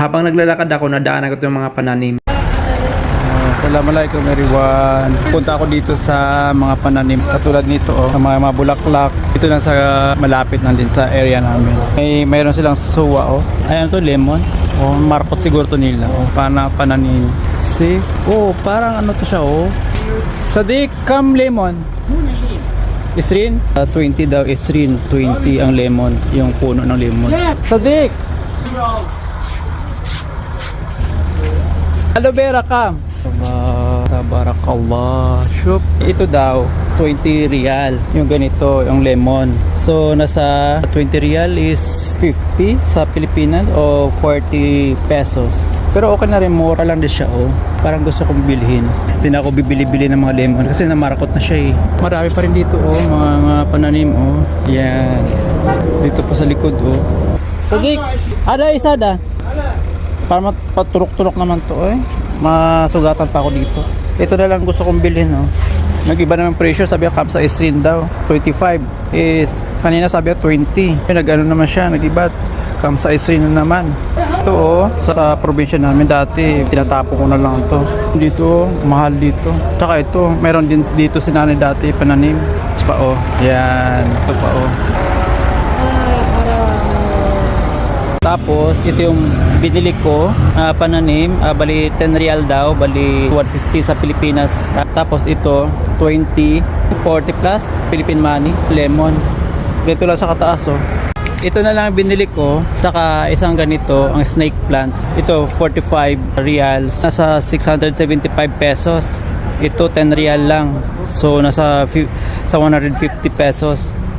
Habang naglalakad ako, nadaanan ko itong mga pananim. Assalamualaikum everyone. Punta ako dito sa mga pananim katulad nito sa mga bulaklak. Dito lang sa malapit lang din sa area namin. Mayroon silang suwa Ayan to lemon. Markot siguro to nila. Pananim. See? Parang ano to siya Sadiq, come lemon. Isrin? 20 daw isrin. 20 ang lemon. Yung puno ng lemon. Sadiq! Aloe vera, come. Tabarakallah. Shop. Ito daw 20 real yung ganito, yung lemon. So nasa 20 real is 50 sa Pilipinas o 40 pesos. Pero okay na rin, mura lang din siya Parang gusto kong bilhin. Hindi na ako bibili-bili ng mga lemon kasi namarkot na siya Marami pa rin dito mga pananim Yan. Dito pa sa likod Sadiq, ada isa da. Para paturok-turok naman to masugatan pa ako dito. Ito na lang gusto kong bilhin Nag-iba naman presyo, sabi ko kapsa isrin daw 25 is kanina sabi ko 20. Nag-ano naman siya, nag-iba kamsa isrin na naman. Ito sa probinsya namin dati tinatapo ko na lang to. Dito mahal dito. Tsaka ito meron din dito si nanay dati pananim. Yan ito pa Tapos ito yung binili ko pananim, bali 10 real daw, bali 150 sa Pilipinas. Tapos ito 20, 40 plus Philippine money, lemon. Ganito lang sa kataas Ito na lang binili ko, saka isang ganito, ang snake plant. Ito 45 reals, nasa 675 pesos. Ito 10 real lang. So nasa 150 pesos.